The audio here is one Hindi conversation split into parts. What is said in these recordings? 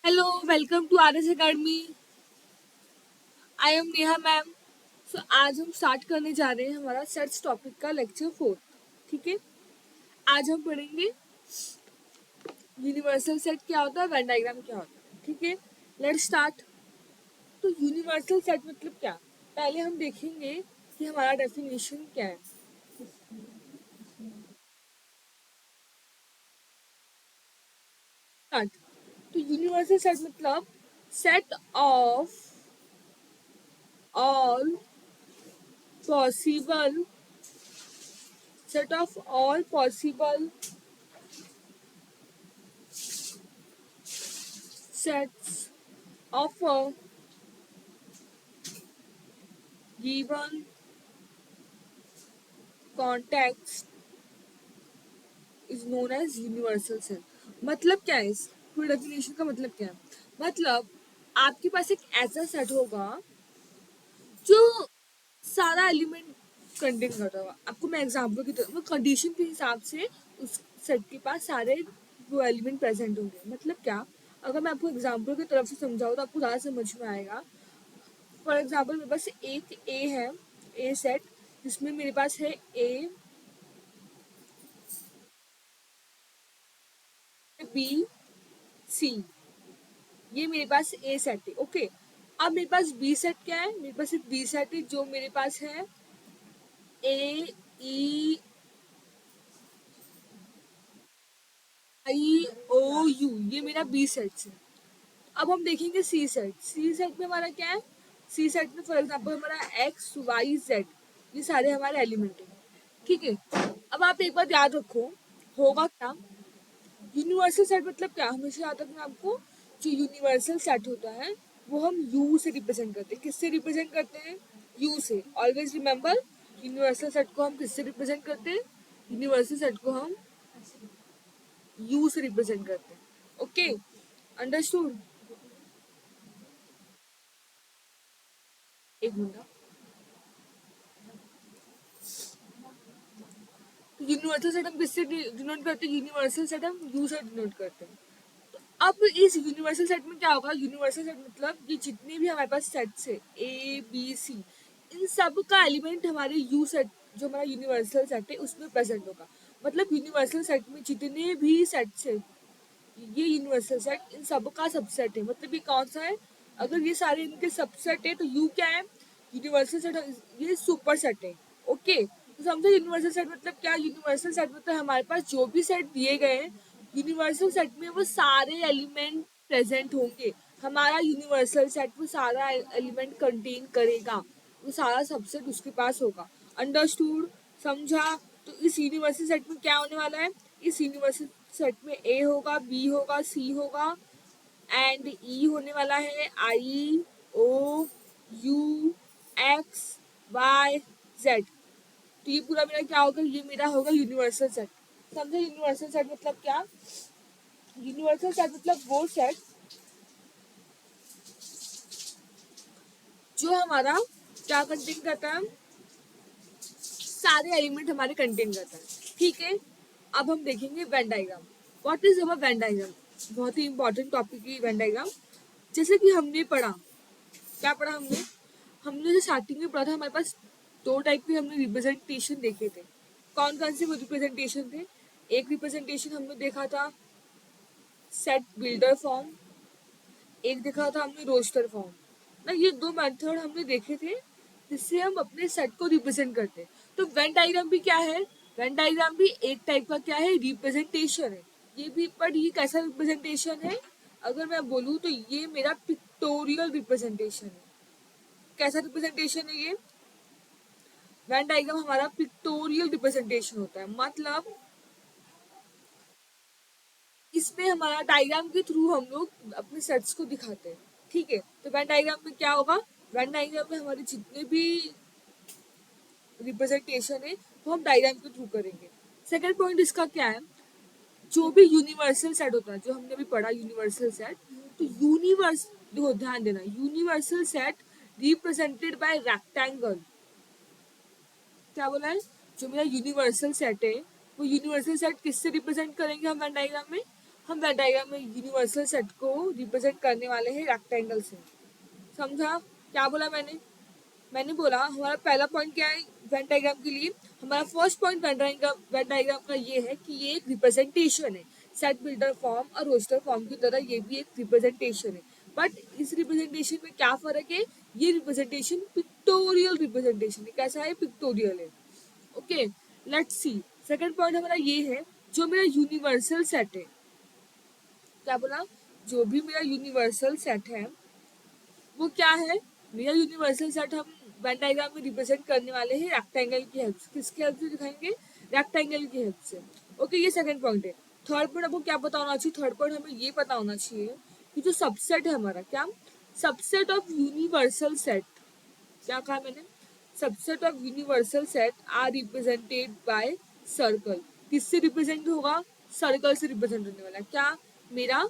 Hello, welcome to R S academy. I am Neha ma'am. So आज हम स्टार्ट करने जा रहे हैं हमारा सेट्स टॉपिक का लेक्चर 4। ठीक है, आज हम पढ़ेंगे यूनिवर्सल सेट क्या होता है, वेन डायग्राम क्या होता है। ठीक है, लेट्स स्टार्ट। तो यूनिवर्सल सेट मतलब क्या, पहले हम देखेंगे कि हमारा डेफिनेशन क्या है। स्टार्ट। तो यूनिवर्सल सेट मतलब set of all possible set of all possible sets of a given context is known as universal set। मतलब क्या है, इस पूरी डेफिनेशन का मतलब क्या है? मतलब आपके पास एक ऐसा सेट होगा जो सारा एलिमेंट कंटेन करता होगा। आपको मैं एग्जांपल की तरह, कंडीशन के हिसाब से उस सेट के पास सारे वो एलिमेंट प्रेजेंट होंगे। मतलब क्या, अगर मैं आपको एग्जांपल की तरफ से समझाऊँ तो आपको ज़्यादा समझ में आएगा। फॉर एग्जाम्पल मेरे पास एक ए है, ए सेट, जिसमें मेरे पास है ए, बी, सी। ये मेरे पास ए सेट है। ओके, अब मेरे पास बी सेट क्या है? मेरे पास एक बी सेट है जो मेरे पास है ए, ई, आई, ओ, यू। ये मेरा बी सेट है। अब हम देखेंगे सी सेट। सी सेट में हमारा क्या है? सी सेट में फॉर एग्जाम्पल हमारा एक्स, वाई, जेड, ये सारे हमारे एलिमेंट हैं। ठीक है, अब आप एक बात याद रखो, होगा क्या, यूनिवर्सल सेट मतलब क्या, हमेशा याद रखना आपको। जो यूनिवर्सल सेट होता है वो हम यू से रिप्रेजेंट करते हैं। किससे रिप्रेजेंट करते हैं? यू से। ऑलवेज रिमेंबर, यूनिवर्सल सेट को हम किससे रिप्रेजेंट करते हैं? यूनिवर्सल सेट को हम यू से रिप्रेजेंट करते हैं। Okay, understood? एक मिनट। यूनिवर्सल सेट हम किससे डिनोट करते हैं? यूनिवर्सल सेट हम यू से डिनोट करते हैं। अब इस यूनिवर्सल सेट में क्या होगा? यूनिवर्सल सेट मतलब ये जितने भी हमारे पास सेट्स है, ए, बी, सी, इन सब का एलिमेंट हमारे यू सेट, जो हमारा यूनिवर्सल सेट है, उसमें प्रेजेंट होगा। मतलब यूनिवर्सल सेट में जितने भी सेट्स है, ये यूनिवर्सल सेट इन सब का सबसेट है। मतलब ये कौन सा है? अगर ये सारे इनके सबसेट है तो यू क्या है? यूनिवर्सल सेट, ये सुपर सेट है। ओके, तो समझो यूनिवर्सल सेट मतलब क्या? यूनिवर्सल सेट मतलब हमारे पास जो भी सेट दिए गए हैं, यूनिवर्सल सेट में वो सारे एलिमेंट प्रेजेंट होंगे। हमारा यूनिवर्सल सेट वो सारा एलिमेंट कंटेन करेगा, वो सारा सबसेट उसके पास होगा। अंडरस्टूड? समझा? तो इस यूनिवर्सल सेट में क्या होने वाला है? इस यूनिवर्सल सेट में ए होगा, बी होगा, सी होगा एंड ई होने वाला है, आई, ओ, यू, एक्स, वाई, जेड। तो ये पूरा मेरा क्या होगा? ये मेरा होगा यूनिवर्सल सेट। समझे यूनिवर्सल सेट मतलब क्या? यूनिवर्सल सेट मतलब वो सेट जो हमारा क्या कंटेन करता है? सारे एलिमेंट हमारे कंटेन करता है। ठीक है, अब हम देखेंगे Venn diagram. What is our Venn diagram? बहुत ही इंपॉर्टेंट टॉपिक है वेन डायग्राम। जैसे कि हमने पढ़ा, क्या पढ़ा हमने? हमने जो स्टार्टिंग में पढ़ा था, हमारे पास दो टाइप के हमने रिप्रेजेंटेशन देखे थे। कौन कौन से वो रिप्रेजेंटेशन थे? एक रिप्रेजेंटेशन हमने देखा था सेट बिल्डर फॉर्म, एक देखा था हमने रोस्टर फॉर्म। ना, ये दो मेथड हमने देखे थे जिससे हम अपने सेट को रिप्रेजेंट करते हैं। तो वेन डायग्राम भी क्या है? वेन डायग्राम भी एक टाइप का क्या है? रिप्रेजेंटेशन है। ये भी, पर ये कैसा रिप्रेजेंटेशन है? अगर मैं बोलूँ तो ये मेरा पिक्टोरियल रिप्रेजेंटेशन है। कैसा रिप्रेजेंटेशन है ये? वेन डायग्राम हमारा पिक्टोरियल रिप्रेजेंटेशन होता है। मतलब इसमें हमारा डायग्राम के थ्रू हम लोग अपने सेट्स को दिखाते हैं। ठीक है, तो वेन डायग्राम में क्या होगा? वेन डायग्राम में हमारे जितने भी रिप्रेजेंटेशन है वो हम डायग्राम के थ्रू करेंगे। सेकेंड पॉइंट इसका क्या है? जो भी यूनिवर्सल सेट होता है, जो हमने अभी पढ़ा यूनिवर्सल सेट, तो यूनिवर्स, देखो ध्यान देना, universal set represented by rectangle. क्या बोला है? जो मेरा यूनिवर्सल सेट है, वो यूनिवर्सल सेट किससे रिप्रेजेंट करेंगे हम वेन डायग्राम में? हम वेन डायग्राम में यूनिवर्सल सेट को रिप्रेजेंट करने वाले हैं रेक्टेंगल से। समझा क्या बोला मैंने? मैंने बोला हमारा पहला पॉइंट क्या है वेन डायग्राम के लिए। हमारा फर्स्ट पॉइंट वेन डायग्राम का ये है कि ये एक रिप्रेजेंटेशन है। सेट बिल्डर फॉर्म और रोस्टर फॉर्म की तरह ये भी एक रिप्रेजेंटेशन है। बट इस रिप्रेजेंटेशन में क्या फर्क है? ये रिप्रेजेंटेशन पिक्टोरियल रिप्रेजेंटेशन है। कैसा है? पिक्टोरियल है। Okay, let's see. Second point हमारा ये है, जो मेरा यूनिवर्सल सेट है, क्या बोला, जो भी मेरा यूनिवर्सल सेट है वो क्या है? मेरा यूनिवर्सल सेट हम वेन डायग्राम में रिप्रेजेंट करने वाले हैं रेक्टेंगल की हेल्प से। किसकी हेल्प से दिखाएंगे? रेक्टेंगल की हेल्प से। ओके, ये सेकंड पॉइंट है। थर्ड पॉइंट आपको क्या पता होना चाहिए? थर्ड पॉइंट हमें ये पता होना चाहिए कि जो सबसेट है हमारा, क्या सबसेट ऑफ यूनिवर्सल सेट, क्या कहा मैंने? Subset of universal set are represented by circle. किससे रिप्रेजेंट होगा? सर्कल से रिप्रेजेंट होने वाला। क्या मेरा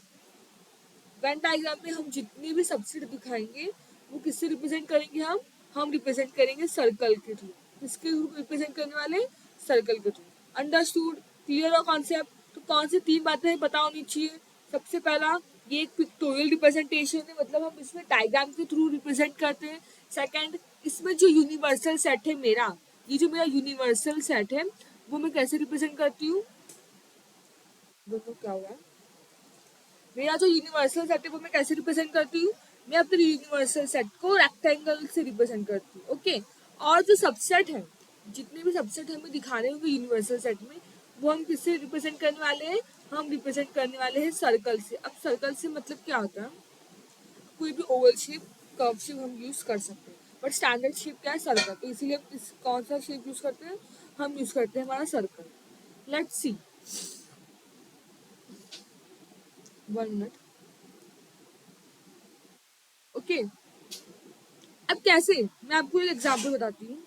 वेन डायग्राम में हम जितनी भी सबसेट दिखाएंगे वो किससे रिप्रेजेंट करेंगे? हम रिप्रेजेंट करेंगे सर्कल के थ्रू। किसके थ्रू रिप्रेजेंट करने वाले? सर्कल के थ्रू। अंडरस्टूड? क्लियर हो कॉन्सेप्ट? तो कौन सी तीन बातें पता होनी चाहिए? सबसे पहला, ये एक पिक्टोरियल रिप्रेजेंटेशन है, मतलब हम इसमें डायग्राम के थ्रू रिप्रेजेंट करते हैं। सेकंड, इसमें जो यूनिवर्सल सेट है मेरा, ये जो मेरा यूनिवर्सल सेट है वो मैं कैसे रिप्रेजेंट करती हूँ? दोनों क्या हुआ? मेरा जो यूनिवर्सल सेट है वो मैं कैसे रिप्रेजेंट करती हूँ? मैं अपने यूनिवर्सल सेट को रेक्टेंगल से रिप्रेजेंट करती हूँ। ओके, और जो सबसेट है, जितने भी सबसेट हमें दिखाने होंगे यूनिवर्सल सेट में, वो हम किससे रिप्रेजेंट करने वाले हैं? हम रिप्रेजेंट करने वाले हैं सर्कल से। अब सर्कल से मतलब क्या होता है? कोई भी ओवल शेप, कर्व शेप हम यूज कर सकते हैं, बट स्टैंडर्ड शेप क्या है? सर्कल। तो इसीलिए हम कौन सा शेप यूज करते हैं? हम यूज करते हैं हमारा circle. Let's see, 1 minute. Okay, अब कैसे? मैं आपको एक एग्जांपल बताती हूँ।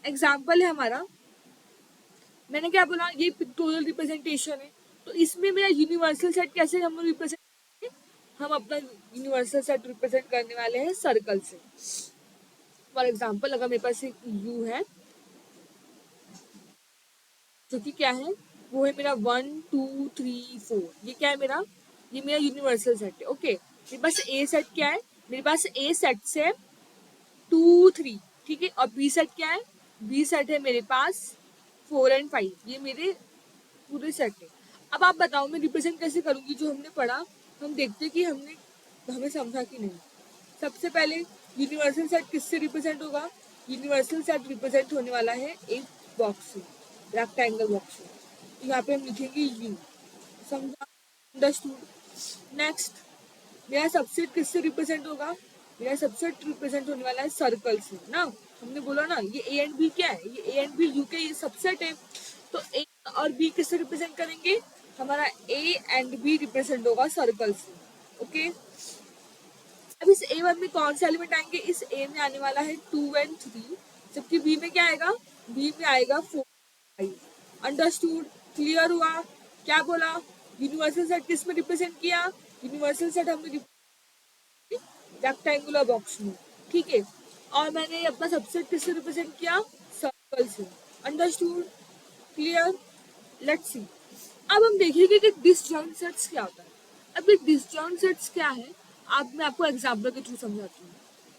एग्जाम्पल है हमारा, मैंने क्या बोला, ये पिक्टोरियल रिप्रेजेंटेशन है। तो इसमें मेरा यूनिवर्सल सेट कैसे हम रिप्रेजेंट करेंगे? हम अपना यूनिवर्सल सेट रिप्रेजेंट करने वाले हैं सर्कल से। फॉर एग्जाम्पल, अगर मेरे पास एक यू है जो कि क्या है, वो है मेरा 1 2 3 4। ये क्या है मेरा? ये मेरा यूनिवर्सल सेट है। ओके, मेरे पास ए सेट क्या है? मेरे पास ए सेट से 2 3, ठीक है। और बी सेट क्या है? बी सेट है मेरे पास 4 और 5। ये मेरे पूरे सेट है। अब आप बताओ मैं रिप्रेजेंट कैसे करूंगी? जो हमने पढ़ा हम देखते कि हमने हमें समझा कि नहीं। सबसे पहले यूनिवर्सल सेट किससे रिप्रेजेंट होगा? यूनिवर्सल सेट रिप्रेजेंट होने वाला है एक बॉक्स से, रेक्टेंगल बॉक्स से। तो यहाँ पे हम लिखेंगे यू। समझा? अंडरस्टूड? नेक्स्ट, मेरा सबसेट किससे रिप्रेजेंट होगा? मेरा सबसेट रिप्रेजेंट होने वाला है सर्कल से ना। हमने बोला ना, ये ए एंड बी क्या है? ये ए एंड बी यू के ये सबसेट है। तो ए और बी किससे रिप्रेजेंट करेंगे? हमारा ए एंड बी रिप्रेजेंट होगा सर्कल से। ओके, अब इस ए वन में कौन से एलिमेंट आएंगे? इस ए में आने वाला है 2 और 3, जबकि बी में क्या आएगा? बी में आएगा 4 5। अंडरस्टूड? क्लियर हुआ? क्या बोला? यूनिवर्सल सेट किस में रिप्रेजेंट किया? यूनिवर्सल सेट हमने रेक्टेंगुलर बॉक्स में, ठीक है। और मैंने अपना सबसेट किससे रिप्रेजेंट किया? सर्कल से। अंडरस्टूड? क्लियर? Let's see. अब हम देखेंगे कि डिसजॉइंट सेट्स क्या होता है। अब ये डिसजॉइंट सेट्स क्या है, अब मैं आपको एग्जांपल के थ्रू समझाती हूँ।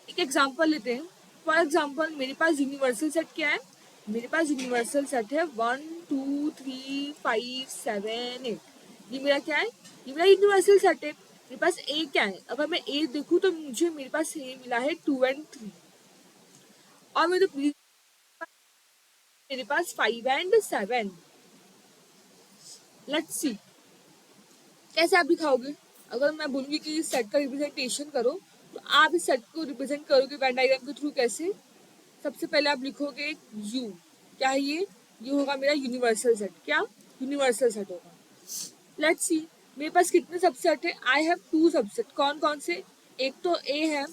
एक एग्जांपल लेते हैं। फॉर एग्जांपल, मेरे पास यूनिवर्सल सेट क्या है? मेरे पास यूनिवर्सल सेट है 1 2 3 5 7 8। ये मेरा क्या है? ये मेरा यूनिवर्सल सेट है। मेरे पास ए क्या है? अगर मैं ए देखूँ तो मुझे मेरे पास ए मिला है 2 और 3। और मेरे पास 5 और 7। लेट्स सी कैसे आप दिखाओगे। अगर मैं बोलूंगी कि इस सेट का रिप्रेजेंटेशन करो, तो आप इस सेट को रिप्रेजेंट करोगे वेन डायग्राम के थ्रू कैसे? सबसे पहले आप लिखोगे यू। क्या है ये? ये होगा मेरा यूनिवर्सल सेट। क्या? यूनिवर्सल सेट होगा। लेट्स सी, मेरे पास कितने सबसेट है? I have 2 subset. कौन कौन से? एक तो ए है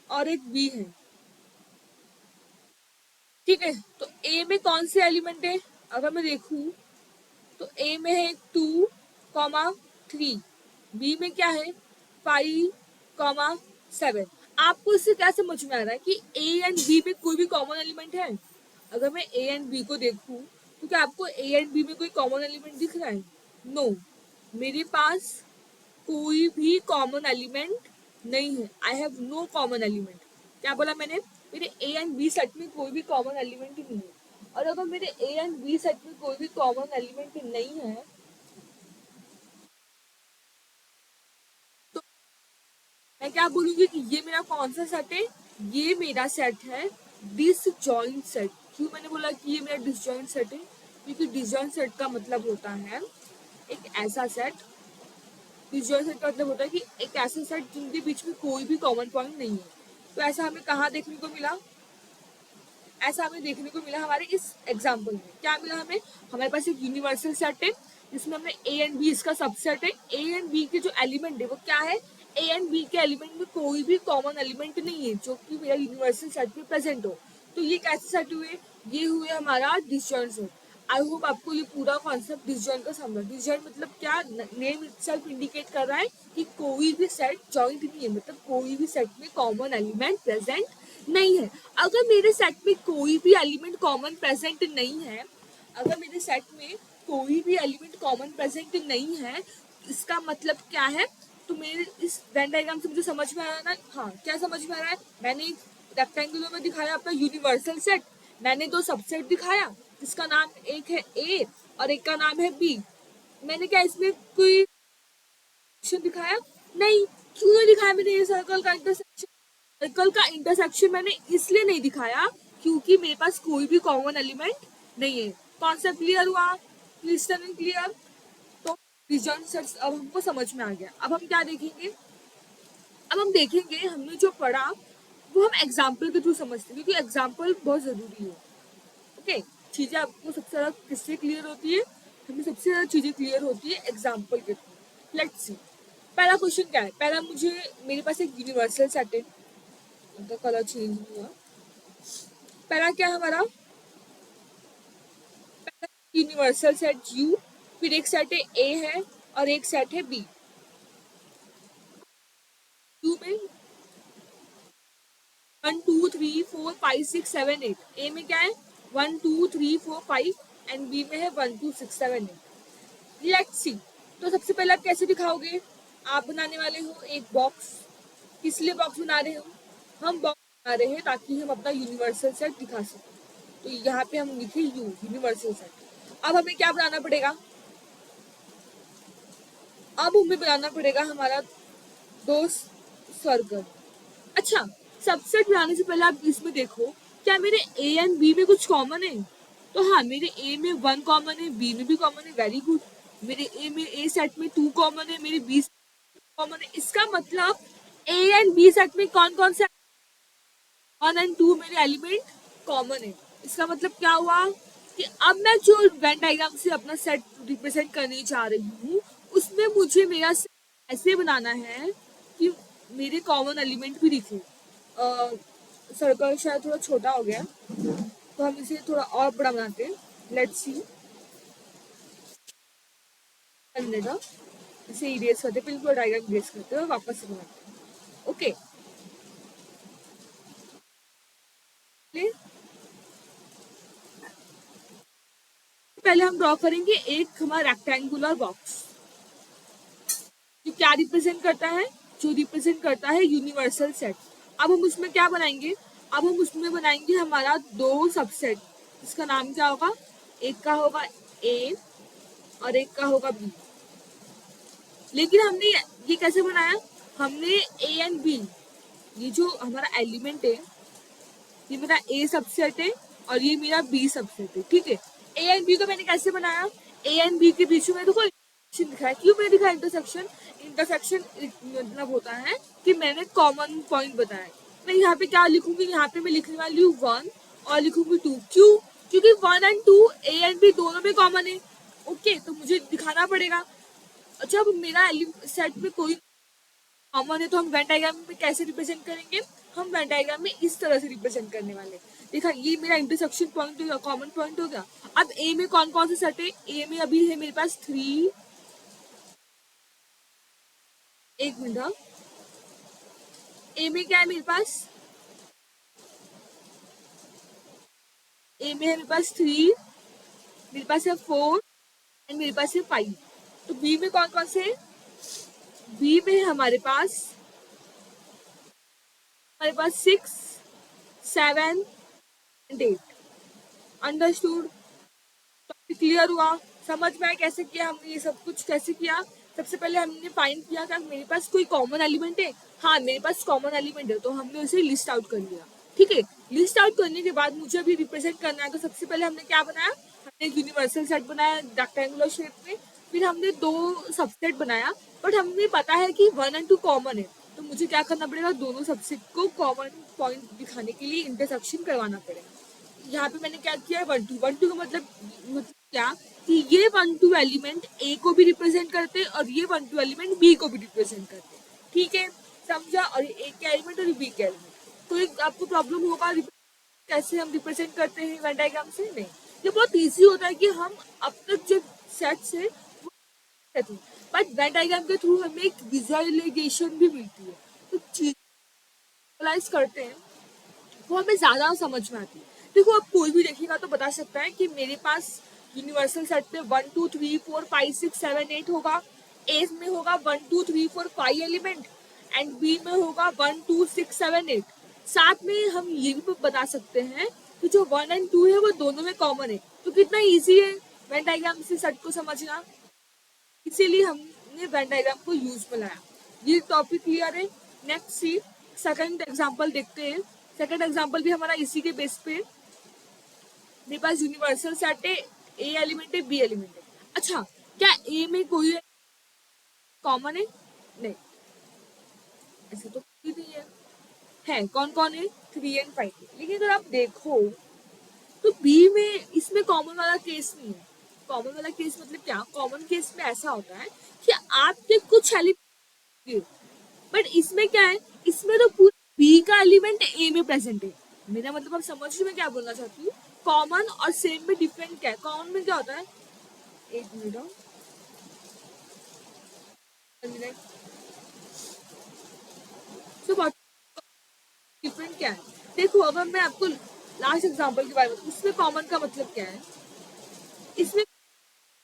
और एक बी है, ठीक है। तो ए में कौन से एलिमेंट है? अगर मैं देखूं तो ए में है 2 3। बी में क्या है? 5 7। आपको इससे क्या समझ में आ रहा है कि ए एंड बी में कोई भी कॉमन एलिमेंट है? अगर मैं ए एंड बी को देखूं तो क्या आपको ए एंड बी में कोई कॉमन एलिमेंट दिख रहा है? नो, मेरे पास कोई भी कॉमन एलिमेंट नहीं है। I have no common element. क्या बोला मैंने? मेरे ए एंड बी सेट में कोई भी कॉमन एलिमेंट नहीं है। और अगर मेरे ए एंड बी सेट में कोई भी कॉमन एलिमेंट नहीं है तो मैं क्या बोलूंगी कि ये मेरा कौन सा सेट है? ये मेरा सेट है डिसजॉइंट सेट। क्यों मैंने बोला कि ये मेरा डिसजॉइंट सेट है? क्योंकि डिसजॉइंट सेट का मतलब होता है एक ऐसा सेट, डिसजॉइंट सेट का मतलब होता है कि एक ऐसा सेट जिनके बीच में कोई भी कॉमन पॉइंट नहीं है। तो ऐसा हमें कहाँ देखने को मिला? ऐसा हमें देखने को मिला हमारे इस एग्जाम्पल में। क्या मिला हमें? हमारे पास एक यूनिवर्सल सेट है जिसमें हमने ए एंड बी इसका सबसेट है। ए एंड बी के जो एलिमेंट है वो क्या है? ए एंड बी के एलिमेंट में कोई भी कॉमन एलिमेंट नहीं है जो कि मेरा यूनिवर्सल सेट में प्रेजेंट हो। तो ये कैसे सेट हुए? ये हुए हमारा डिसजॉइंट सेट। आई होप आपको ये पूरा कॉन्सेप्ट डिसजॉइंट का समझ। डिसजॉइंट मतलब क्या? नेम इटसेल्फ इंडिकेट कर रहा है कि कोई भी सेट जॉइंट नहीं है, मतलब कोई भी सेट में कॉमन एलिमेंट प्रेजेंट नहीं है। अगर मेरे सेट में कोई भी एलिमेंट कॉमन प्रेजेंट नहीं है, अगर मेरे सेट में कोई भी एलिमेंट कॉमन प्रेजेंट नहीं है, इसका मतलब क्या है? तो मेरे इस वेन डायग्राम से मुझे समझ में आ रहा है ना? हाँ, क्या समझ में आ रहा है? मैंने एक रेक्टेंगुलर में दिखाया अपना यूनिवर्सल सेट, मैंने दो सबसेट दिखाया जिसका नाम एक है ए और एक का नाम है बी। मैंने क्या इसमें कोई दिखाया? नहीं। क्यों नहीं दिखाया मैंने ये सर्कल का इंटरसेक्शन? सर्कल का इंटरसेक्शन मैंने इसलिए नहीं दिखाया क्योंकि मेरे पास कोई भी कॉमन एलिमेंट नहीं है। कॉन्सेप्ट क्लियर हुआ? Clyster clear? तो रीजन सेट्स अब हमको समझ में आ गया। अब हम क्या देखेंगे? अब हम देखेंगे हमने जो पढ़ा वो हम एग्जाम्पल के थ्रू समझते हैं, क्योंकि एग्जाम्पल बहुत जरूरी है। ओके, चीजें आपको सबसे ज्यादा किससे क्लियर होती है? हमें सबसे ज्यादा चीजें क्लियर होती है एग्जाम्पल के थ्रू। लेट्स सी, पहला क्वेश्चन क्या है? पहला मुझे, मेरे पास एक यूनिवर्सल सेट है, उनका कलर चेंज हुआ। पहला क्या है हमारा? पहला यूनिवर्सल सेट यू, फिर एक सेट है ए है और एक सेट है बी। यू में 1 2 3 4 5 6 7 8, ए में क्या है? 1 2 3 4 5 एंड बी में है 1 2 6 7 8। लेट्स सी, तो सबसे पहले आप कैसे दिखाओगे? आप बनाने वाले हो एक बॉक्स। किस लिए बॉक्स बना रहे हो? हम बॉक्स बना रहे हैं ताकि हम अपना यूनिवर्सल सेट दिखा सकें। तो यहाँ पे हम लिखे यू, यूनिवर्सल सेट। अब हमें क्या बनाना पड़ेगा? अब हमें बनाना पड़ेगा हमारा दो सर्कल। अच्छा, सबसेट बनाने से पहले आप इसमें देखो, क्या मेरे ए एंड बी में कुछ कॉमन है? तो हाँ, मेरे ए में 1 कॉमन है, बी में भी कॉमन है, वेरी गुड। मेरे ए में ए सेट में 2 कॉमन है, मेरे बी कॉमन है। इसका मतलब ए एंड बी सेट में कौन कौन से 1 और 2 मेरे एलिमेंट कॉमन है। इसका मतलब क्या हुआ कि अब मैं जो वेन डायग्राम से अपना सेट रिप्रेजेंट करने जा रही हूँ उसमें मुझे मेरा सेट ऐसे बनाना है कि मेरे कॉमन एलिमेंट भी दिखे। सर्कल शायद थोड़ा छोटा हो गया, तो हम इसे थोड़ा और बड़ा बनाते हैं। लेट्स सी, इसे इरेज करते हैं, फिर डायग्राम इरेज करते हैं और वापस से बनाते हैं। ओके, पहले हम ड्रॉ करेंगे एक हमारा रेक्टेंगुलर बॉक्स। जो क्या रिप्रेजेंट करता है? जो रिप्रेजेंट करता है यूनिवर्सल सेट। अब हम उसमें क्या बनाएंगे? अब हम उसमें बनाएंगे हमारा दो सबसेट। इसका नाम क्या होगा? एक का होगा ए और एक का होगा बी। लेकिन हमने ये कैसे बनाया? हमने ए एंड बी, ये जो हमारा एलिमेंट है, ये मेरा ए सबसेट है और ये मेरा बी सबसेट है, ठीक है। ए एंड बी को मैंने कैसे बनाया? ए एंड बी के बीच में देखो इंटरसेक्शन दिखाया। क्यों मैंने दिखाया इंटरसेक्शन? इंटरसेक्शन मतलब होता है कि मैंने कॉमन पॉइंट बताया। मैं यहाँ पे क्या लिखूंगी? यहाँ पे मैं लिखने वाली हूँ 1 और लिखूंगी 2। क्यों? क्योंकि 1 और 2 ए एंड बी दोनों में कॉमन है। ओके, तो मुझे दिखाना पड़ेगा। अच्छा, अब मेरा सेट में कोई कॉमन है तो हम वेन डायग्राम में कैसे रिप्रेजेंट करेंगे? हम वेन डायग्राम में इस तरह से रिप्रेजेंट करने वाले। देखा, ये मेरा इंटरसेक्शन पॉइंट हो गया, कॉमन पॉइंट हो गया। अब ए में कौन कौन से सेट है? ए में अभी है मेरे पास 3, एक मिनट, हाँ। ए में क्या है मेरे पास? ए में है मेरे पास 3, मेरे पास है 4 एंड मेरे पास है 5। तो बी में कौन कौन से? बी में है हमारे पास 6, 7 एंड 8। अंडरस्टूड? टॉपिक क्लियर हुआ? समझ में आया कैसे किया हमने ये सब कुछ, कैसे किया? सबसे पहले हमने फाइंड किया कि मेरे पास कोई कॉमन एलिमेंट है। हाँ, मेरे पास कॉमन एलिमेंट है, तो हमने उसे लिस्ट आउट कर लिया। ठीक है, लिस्ट आउट करने के बाद मुझे अभी रिप्रेजेंट करना है, तो सबसे पहले हमने क्या बनाया? हमने एक यूनिवर्सल सेट बनाया रेक्टेंगुलर शेप में। फिर हमने 2 सबसेट बनाया, बट हमें पता है कि 1 और 2 कॉमन है, तो मुझे क्या करना पड़ेगा? दोनों सबसेट को कॉमन पॉइंट दिखाने के लिए इंटरसेक्शन करवाना पड़ेगा। यहाँ पे मैंने क्या किया है? 1 2 का मतलब क्या कि ये 1 2 एलिमेंट ए को भी रिप्रेजेंट करते हैं और ये 1 2 एलिमेंट बी को भी रिप्रेजेंट करते हैं। ठीक है, समझा? और ए के एलिमेंट और बी के एलिमेंट। तो एक आपको प्रॉब्लम होगा कैसे हम रिप्रेजेंट करते हैं वेन डायग्राम से? नहीं, ये बहुत ईजी होता है कि हम अब तक जो सेट्स है वो करते हैं, बट वेन डायग्राम के थ्रू हमें एक विजुअलाइजेशन भी मिलती है। तो चीज करते हैं वो हमें ज्यादा समझ में आती है। देखो, अब कोई भी देखेगा तो बता सकता है कि मेरे पास यूनिवर्सल सेट में 1 2 3 4 5 6 7 8 होगा। ए में होगा 1 2 3 4 5 एलिमेंट एंड बी में होगा 1 2 6 7 8। साथ में हम ये भी बता सकते हैं कि जो 1 और 2 है वो दोनों में कॉमन है। तो कितना इजी है वेन डायग्राम से सेट को समझना। इसीलिए हमने वेन डायग्राम को यूज में लाया। ये टॉपिक क्लियर है? नेक्स्ट सी सेकंड एग्जांपल देखते हैं। सेकंड एग्जांपल भी हमारा इसी के बेस पे। मेरे पास यूनिवर्सल सेट है, ए एलिमेंट है, बी एलिमेंट है। अच्छा, क्या ए में कोई कॉमन है? नहीं, ऐसे तो कोई नहीं है कौन कौन है? 3 और 5 है। लेकिन अगर आप देखो तो बी में इसमें कॉमन वाला केस नहीं है। कॉमन वाला केस मतलब क्या? कॉमन केस में ऐसा होता है कि आपके कुछ एलिमेंट, बट इसमें क्या है? इसमें तो पूरा बी का एलिमेंट ए में प्रेजेंट है। मेरा मतलब आप समझ रहे मैं क्या बोलना चाहती हूँ? कॉमन और सेम में डिफरेंट क्या है? कॉमन में क्या होता है? एक मिनट, तो डिफरेंट क्या है? देखो, अगर मैं आपको लास्ट एग्जांपल के बारे में, उसमें कॉमन का मतलब क्या है? इसमें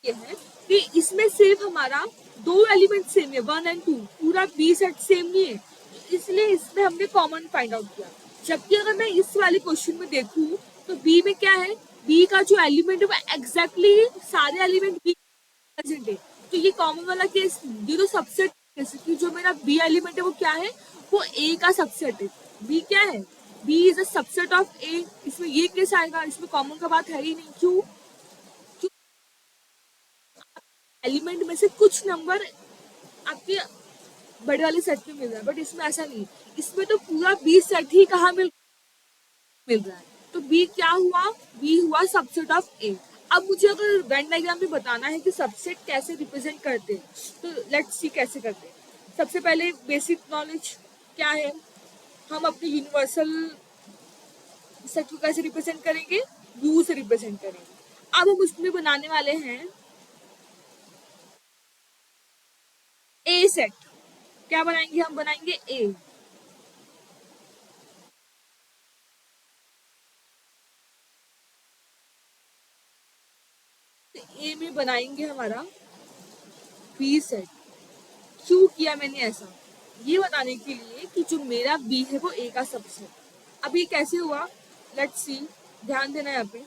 ये है कि इसमें सिर्फ हमारा 2 एलिमेंट सेम है, 1 और 2। पूरा बी सेट सेम नहीं है, तो इसलिए इसमें हमने कॉमन फाइंड आउट किया। जबकि अगर मैं इस वाले क्वेश्चन में देखूं तो बी में क्या है? बी का जो एलिमेंट है वो एग्जैक्टली सारे एलिमेंट बी प्रेजेंट है। तो ये कॉमन वाला केस, ये तो सबसेट, जैसे कि जो मेरा बी एलिमेंट है वो क्या है? वो ए का सबसेट है। बी क्या है? B is a subset of A. इसमें ये केस आएगा, इसमें कॉमन का बात है ही नहीं। क्यों? एलिमेंट में से कुछ नंबर आपके बड़े वाले सेट में मिल रहा है, बट इसमें ऐसा नहीं। इसमें तो पूरा बी सेट ही कहाँ मिल रहा है। तो बी क्या हुआ? बी हुआ सबसेट ऑफ ए। अब मुझे अगर वेन डायग्राम में बताना है कि सबसेट कैसे रिप्रेजेंट करते हैं, तो लेट्स सी कैसे करते हैं। सबसे पहले बेसिक नॉलेज क्या है? हम अपने यूनिवर्सल सेट को कैसे रिप्रेजेंट करेंगे? यू से रिप्रेजेंट करेंगे। अब हम उसमें बनाने वाले हैं ए सेट। क्या बनाएंगे? हम बनाएंगे ए। ए में बनाएंगे हमारा बी सेट। क्यों किया मैंने ऐसा? ये बताने के लिए कि जो मेरा बी है वो ए का सबसेट। अब ये कैसे हुआ? लेट्स सी, ध्यान देना यहाँ पे।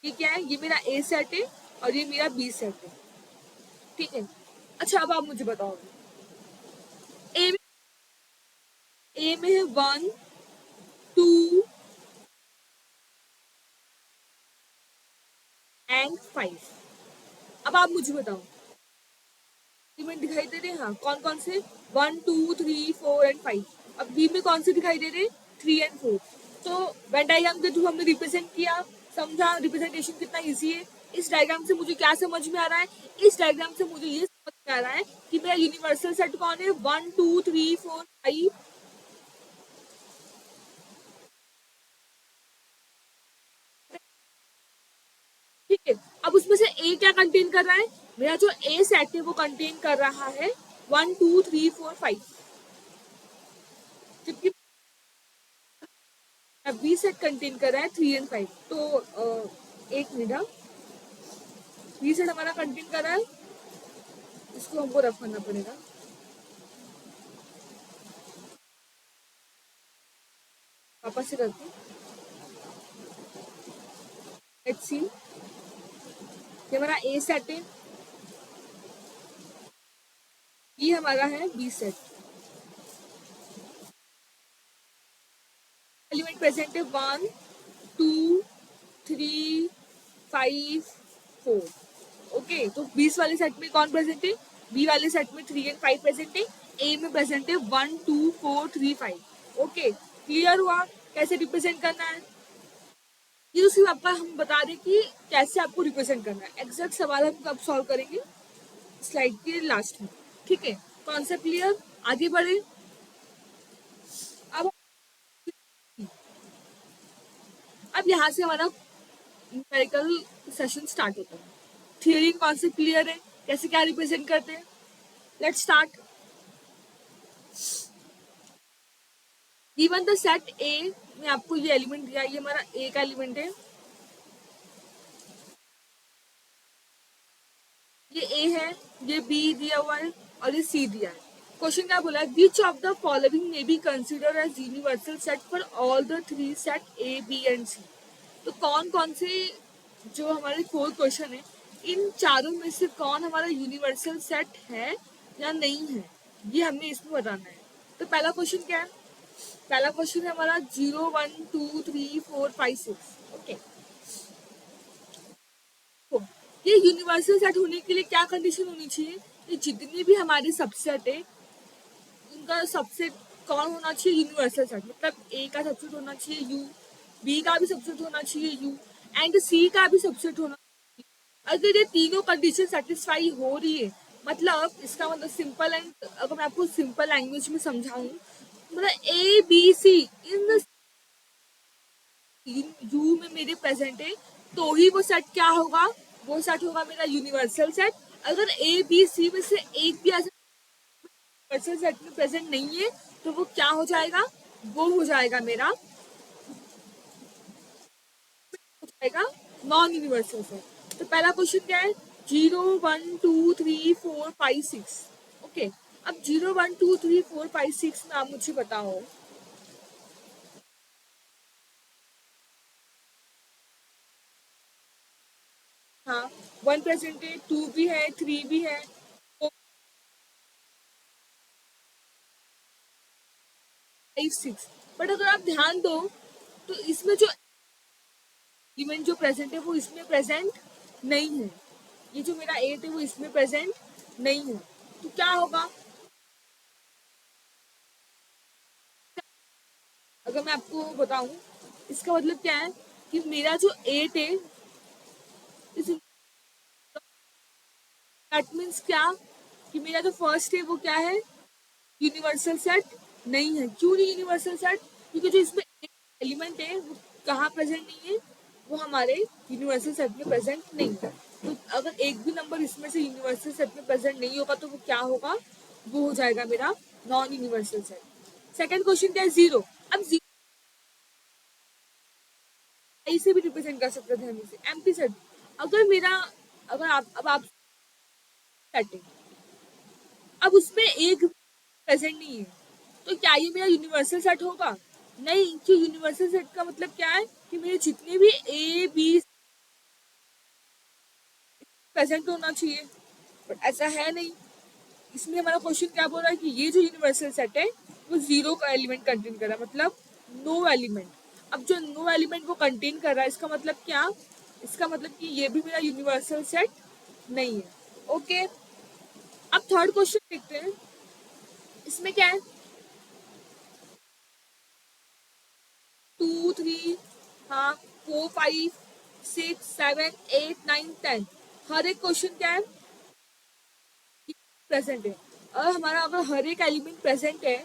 ये क्या है? ये मेरा ए सेट है और ये मेरा बी सेट है। ठीक है, अच्छा अब आप मुझे बताओगे ए में, ए में है 1 2 एंड 5। अब आप मुझे बताओ, एलिमेंट दिखाई दे रहे हैं? हाँ, कौन कौन से? 1 2 3 4 एंड 5। अब बी में कौन से दिखाई दे रहे? 3 एंड 4। तो वेन डायग्राम के थ्रू हमने रिप्रेजेंट किया। समझा रिप्रेजेंटेशन कितना इजी है? इस डायग्राम से मुझे क्या समझ में आ रहा है? इस डायग्राम से मुझे ये समझ में आ रहा है कि मेरा यूनिवर्सल सेट कौन है? 1 2 3 4 5। ठीक है, अब उसमें से ए क्या कंटेन कर रहा है? मेरा जो ए सेट है वो कंटेन कर रहा है 1 2 3 4 5। जबकि बी सेट कंटेन कर रहा है 3 एंड 5। तो एक मिनट, बी सेट हमारा कंटेन कर रहा है, इसको हमको रफ करना पड़ेगा। वापस से करते हैं, लेट्स सी। ये हमारा ए सेट है, ये हमारा है बी सेट। एलिमेंट प्रेजेंट है 1 2 3 5 4। ओके, तो 20 वाले सेट में कौन प्रेजेंट है? बी वाले सेट में 3 एंड 5 प्रेजेंट है, ए में प्रेजेंट है 1 2 4 3 5। ओके, क्लियर हुआ कैसे रिप्रेजेंट करना है? ये तो सिर्फ आपका हम बता दें कि कैसे आपको रिप्रेजेंट करना है। एग्जैक्ट सवाल हम कब सॉल्व करेंगे? स्लाइड के लास्ट में। ठीक है, कॉन्सेप्ट क्लियर? आगे बढ़े। अब यहाँ से हमारा न्यूमेरिकल सेशन स्टार्ट होता है। थियरी कॉन्सेप्ट क्लियर है, कैसे क्या रिप्रेजेंट करते हैं? Let's start. Given the set ए में आपको ये एलिमेंट दिया, ये हमारा ए का एलिमेंट है, ये ए है, ये बी दिया हुआ है और ये सी दिया है। क्वेश्चन क्या बोला है? Which of the following may be consider as universal set for all the three set A B and C. तो कौन कौन से जो हमारे 4 क्वेश्चन है, इन चारों में से कौन हमारा यूनिवर्सल सेट है या नहीं है, ये हमें इसमें बताना है। तो पहला क्वेश्चन क्या है? पहला क्वेश्चन है हमारा 0 1 2 3 4 5 6। ओके, तो ये यूनिवर्सल सेट होने के लिए क्या कंडीशन होनी चाहिए? कि जितने भी हमारे सबसेट है उनका सबसेट कौन होना चाहिए? Universal set. मतलब ए का सबसेट होना चाहिए यू, बी का भी सबसेट होना चाहिए यू, एंड सी का भी सबसेट होना चाहिए। अगर ये तीनों कंडीशन सेटिस्फाई हो रही है, मतलब इसका मतलब सिंपल एंड, अगर मैं आपको सिंपल लैंग्वेज में समझाऊं, मतलब A B C in you में मेरे प्रेजेंट है, तो ही वो सेट क्या होगा? वो सेट होगा मेरा यूनिवर्सल सेट। अगर ए बी सी में से एक भी ऐसा यूनिवर्सल सेट में प्रेजेंट नहीं है, तो वो क्या हो जाएगा? वो हो जाएगा मेरा, हो जाएगा नॉन यूनिवर्सल सेट। तो पहला क्वेश्चन क्या है? 0 1 2 3 4 5 6। ओके, अब 0 1 2 3 4 5 6 में आप मुझे बताओ, हाँ 1 प्रेजेंट है, 2 भी है, 3 भी है, 5 6। बट अगर आप ध्यान दो तो इसमें जो एलिमेंट जो प्रेजेंट है वो इसमें प्रेजेंट नहीं है। ये जो मेरा 8 है वो इसमें प्रेजेंट नहीं है। तो क्या होगा? अगर मैं आपको बताऊं, इसका मतलब क्या है कि मेरा जो 8 है इस दैट मीन्स क्या, कि मेरा जो फर्स्ट है वो क्या है? यूनिवर्सल सेट नहीं है। क्यों नहीं यूनिवर्सल सेट? क्योंकि जो इसमें एलिमेंट है वो कहाँ प्रेजेंट नहीं है? वो हमारे यूनिवर्सल सेट में प्रेजेंट नहीं है। तो अगर एक भी नंबर इसमें से यूनिवर्सल सेट में प्रेजेंट नहीं होगा तो वो क्या होगा? वो हो जाएगा मेरा non universal set. Second question क्या है? 0। अब 0 ऐसे भी रिप्रेजेंट कर सकते थे हम इसे, एम्प्टी सेट। अगर मेरा, अगर आप, अब आप सेट, अब उसमें एक प्रेजेंट नहीं है, तो क्या ये मेरा यूनिवर्सल सेट होगा? नहीं, क्यों? यूनिवर्सल सेट का मतलब क्या है कि मेरे जितने भी ए बी प्रेजेंट होना चाहिए, बट ऐसा है नहीं। इसमें हमारा क्वेश्चन क्या बोल रहा है कि ये जो यूनिवर्सल सेट है वो 0 का एलिमेंट कंटेन कर रहा है, मतलब नो एलिमेंट। अब जो नो एलिमेंट वो कंटेन कर रहा है, इसका मतलब क्या? इसका मतलब कि ये भी मेरा यूनिवर्सल सेट नहीं है। ओके, अब थर्ड क्वेश्चन देखते हैं। इसमें क्या है? 2 3, हाँ 4 5 6 7 8 9 10। हर एक क्वेश्चन क्या है? प्रेजेंट है। और हमारा अगर हर एक एलिमेंट प्रेजेंट है,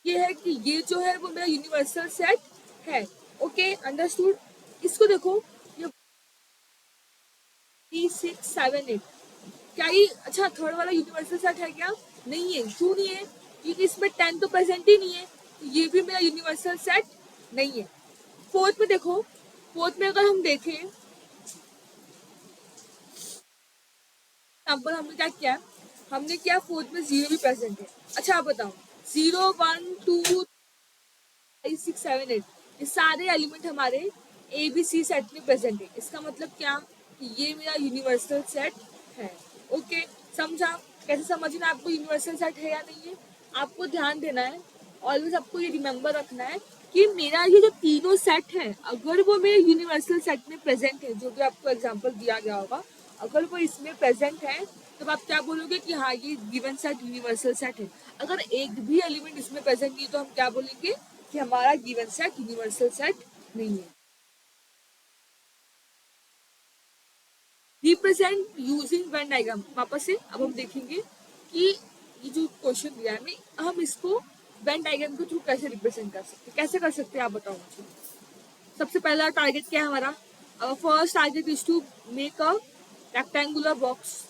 ये है कि ये जो है वो मेरा यूनिवर्सल सेट है। Okay, understood. इसको देखो, ये 3 6 7 8, क्या ये अच्छा थर्ड वाला यूनिवर्सल सेट है क्या? नहीं है। क्यों नहीं है? क्योंकि इसमें 10 तो प्रेजेंट ही नहीं है। तो ये भी मेरा यूनिवर्सल सेट नहीं है। फोर्थ में देखो, फोर्थ में अगर हम देखें एग्जाम्पल, हमने क्या किया, हमने किया फोर्थ में जीरो भी प्रेजेंट है। अच्छा आप बताओ, 0 1 2 5 6 7 8 ये सारे एलिमेंट हमारे ए बी सी सेट में प्रेजेंट है। इसका मतलब क्या कि ये मेरा यूनिवर्सल सेट है। ओके, समझा? कैसे समझना आपको यूनिवर्सल सेट है या नहीं है? आपको ध्यान देना है, ऑलवेज आपको ये रिमेम्बर रखना है कि मेरा ये जो तीनों सेट है, अगर वो मेरे यूनिवर्सल सेट में प्रेजेंट है, जो भी आपको एग्जांपल दिया गया होगा, अगर वो इसमें प्रेजेंट है, तब आप क्या बोलोगे कि हाँ ये गिवन सेट यूनिवर्सल सेट है। अगर एक भी एलिमेंट इसमें प्रेजेंट नहीं है तो हम क्या बोलेंगे कि हमारा गिवन सेट यूनिवर्सल सेट नहीं है। रिप्रेजेंट यूजिंग वेन डायग्राम, वापस से अब हम देखेंगे कि ये जो क्वेश्चन दिया है हमें, हम इसको वेन डायग्राम के थ्रू कैसे रिप्रेजेंट कर सकते हैं, कैसे कर सकते हैं आप बताओ मुझे। सबसे पहला टारगेट क्या है हमारा? First target is to make a rectangular box.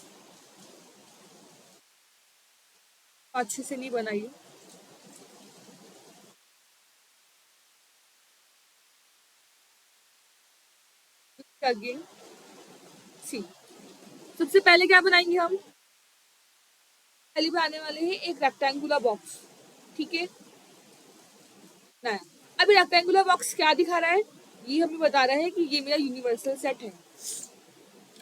अच्छे से नहीं बनाइए। अगेन सी, सबसे पहले क्या बनाएंगे हम? पहले बनाने वाले हैं एक रेक्टेंगुलर बॉक्स, ठीक है ना? अभी रेक्टेंगुलर बॉक्स क्या दिखा रहा है? ये हमें बता रहा है कि ये मेरा यूनिवर्सल सेट है।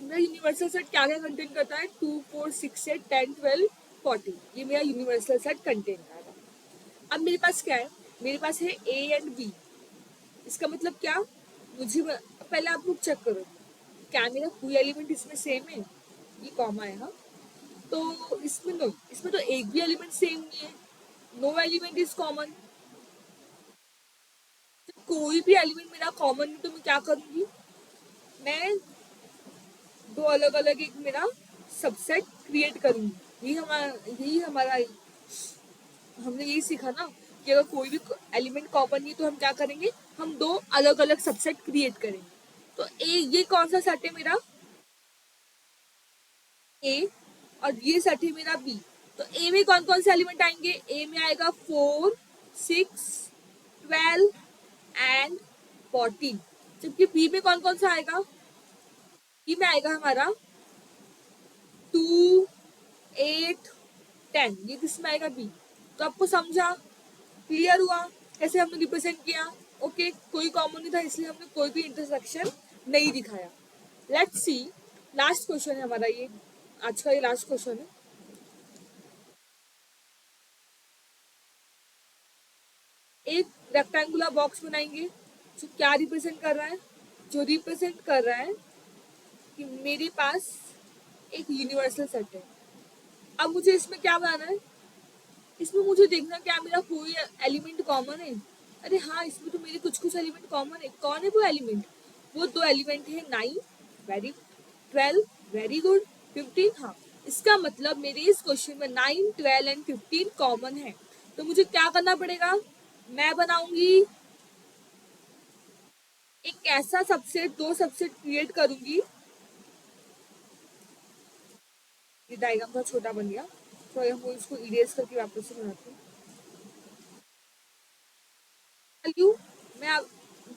मेरा यूनिवर्सल सेट क्या क्या कंटेन करता है? 2 4 6 8 10 12 14, ये मेरा यूनिवर्सल सेट कंटेन कर रहा है। अब मेरे पास क्या है? मेरे पास है ए एंड बी। इसका मतलब क्या? पहले आप लोग चेक करो, क्या मेरा कोई एलिमेंट इसमें सेम है? ये कॉमा है, हाँ। तो इसमें तो एक भी एलिमेंट सेम नहीं है। No element is common. कोई भी एलिमेंट मेरा कॉमन नहीं तो मैं क्या करूंगी? मैं दो अलग अलग एक मेरा सबसेट क्रिएट करूंगी। यही हमारा हमने यही सीखा ना कि अगर कोई भी एलिमेंट कॉमन नहीं तो हम क्या करेंगे? हम दो अलग अलग सबसेट क्रिएट करेंगे। तो ये कौन सा सेट है मेरा? ए। और ये सेट है मेरा बी। तो ए में कौन कौन से एलिमेंट आएंगे? ए में आएगा 4 6 12 एंड 14। जबकि बी में कौन कौन सा आएगा? बी में आएगा हमारा 2 8 10। ये किसमें आएगा? बी। तो आपको समझा? क्लियर हुआ कैसे हमने रिप्रेजेंट किया? ओके, कोई कॉमन नहीं था इसलिए हमने कोई भी इंटरसेक्शन नहीं दिखाया। लेट्स सी, लास्ट क्वेश्चन है हमारा ये, आज का ये लास्ट क्वेश्चन है। एक रेक्टेंगुलर बॉक्स बनाएंगे जो क्या रिप्रेजेंट कर रहा है? जो रिप्रेजेंट कर रहा है कि मेरे पास एक यूनिवर्सल सेट है। अब मुझे इसमें क्या बनाना है? इसमें मुझे देखना क्या मेरा कोई एलिमेंट कॉमन है। अरे हाँ, इसमें तो मेरे कुछ कुछ एलिमेंट कॉमन है। कौन है वो एलिमेंट? वो दो एलिमेंट है 9 वेरी 12 वेरी गुड 15। हाँ, इसका मतलब मेरे इस क्वेश्चन में 9 12 एंड 15 कॉमन है। तो मुझे क्या करना पड़ेगा? मैं बनाऊंगी एक ऐसा सबसेट, दो सबसेट क्रिएट करूंगी। ये डायग्राम थोड़ा छोटा बन गया तो हम इसको इरेज करके वापस से बनाते हैं। वैल्यू मैं अब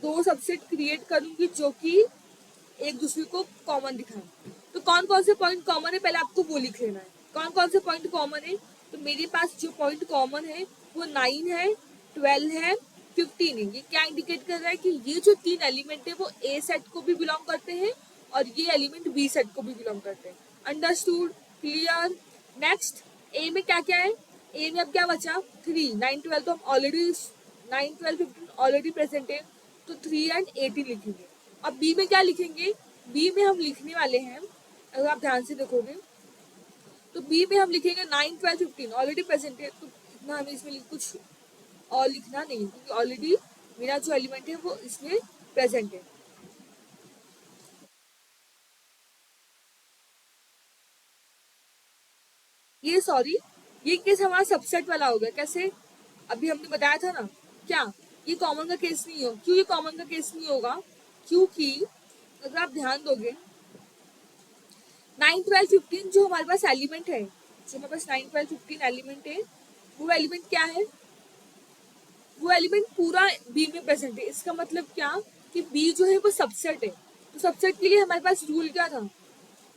दो सबसेट क्रिएट करूंगी जो कि एक दूसरे को कॉमन दिखाएं। तो कौन कौन से पॉइंट कॉमन है पहले आपको वो लिख लेना है। कौन कौन से पॉइंट कॉमन है? तो मेरे पास जो पॉइंट कॉमन है वो 9 है, 12 है, 15 है। ये क्या इंडिकेट कर रहा है कि ये जो तीन एलिमेंट है वो ए सेट को भी बिलोंग करते हैं और ये एलिमेंट बी सेट को भी बिलोंग करते हैं। अंडरस्टूड? क्लियर? नेक्स्ट, ए में क्या क्या है? ए में अब क्या बचा? 3 9 12 तो हम ऑलरेडी 9 12 15 ऑलरेडी प्रेजेंट है, तो 3 एंड 18 लिखेंगे। अब बी में क्या लिखेंगे? बी में हम लिखने वाले हैं, अगर आप ध्यान से देखोगे तो बी में हम लिखेंगे 9 12 15 ऑलरेडी प्रेजेंट है, तो इतना हमें इसमें कुछ और लिखना नहीं है क्योंकि ऑलरेडी मेरा जो एलिमेंट है वो इसमें प्रेजेंट है। ये सॉरी, ये केस हमारा सबसेट वाला होगा। कैसे? अभी हमने बताया था ना, क्या ये कॉमन का केस नहीं हो? क्यों ये कॉमन का केस नहीं होगा? क्योंकि अगर आप ध्यान दोगे 9 12 15 जो हमारे पास एलिमेंट है, जो हमारे पास 9 12 15 एलिमेंट है, वो एलिमेंट क्या है? वो एलिमेंट पूरा बी में प्रेजेंट है। इसका मतलब क्या कि बी जो है वो सबसेट है। तो सबसेट के लिए हमारे पास रूल क्या था?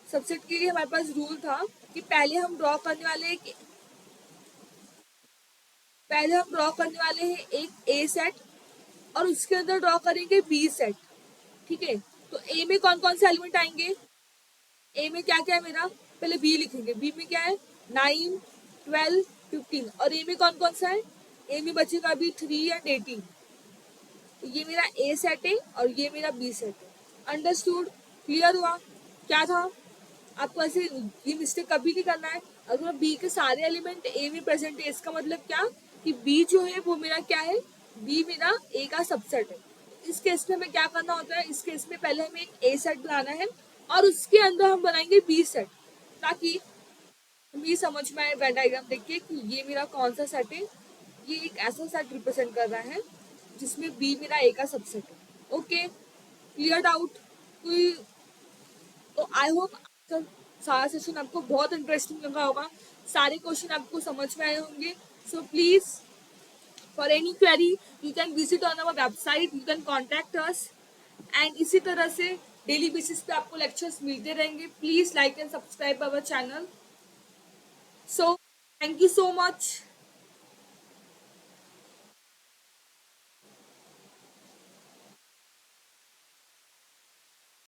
सबसेट के लिए हमारे पास रूल था कि पहले हम ड्रॉ करने वाले हैं एक ए सेट, और उसके अंदर ड्रॉ करेंगे बी सेट। ठीक है, तो ए में कौन कौन से एलिमेंट आएंगे? ए में क्या क्या है मेरा? पहले बी लिखेंगे। बी में क्या है? 9, 12, 15। और ए में कौन कौन सा है? ए में बचेगा अभी 3 एंड 18। तो ये मेरा ए सेट है और ये मेरा बी सेट है। अंडरस्टूड? क्लियर हुआ? क्या था? आपको ऐसे ये मिस्टेक कभी नहीं करना है। अगर बी के सारे एलिमेंट ए में प्रेजेंट है, इसका मतलब क्या कि बी जो है वो मेरा क्या है? बी मेरा ए का सबसेट है। इस केस में हमें क्या करना होता है? इस केस में पहले हमें एक ए सेट बनाना है और उसके अंदर हम बनाएंगे बी सेट, ताकि हमें ये समझ में आए वेन डायग्राम देख के कि ये मेरा कौन सा सेट है। ये एक ऐसा सेट रिप्रेजेंट कर रहा है जिसमें बी मेरा ए का सबसेट है। Okay, clear doubt? कोई? तो आई होप सारा सेशन आपको बहुत इंटरेस्टिंग लगा होगा, सारे क्वेश्चन आपको समझ में आए होंगे। So please, for any query you can visit on our website, you can contact us. And इसी तरह से डेली बेसिस पे आपको लेक्चर्स मिलते रहेंगे। Please like and subscribe our channel. So thank you so much.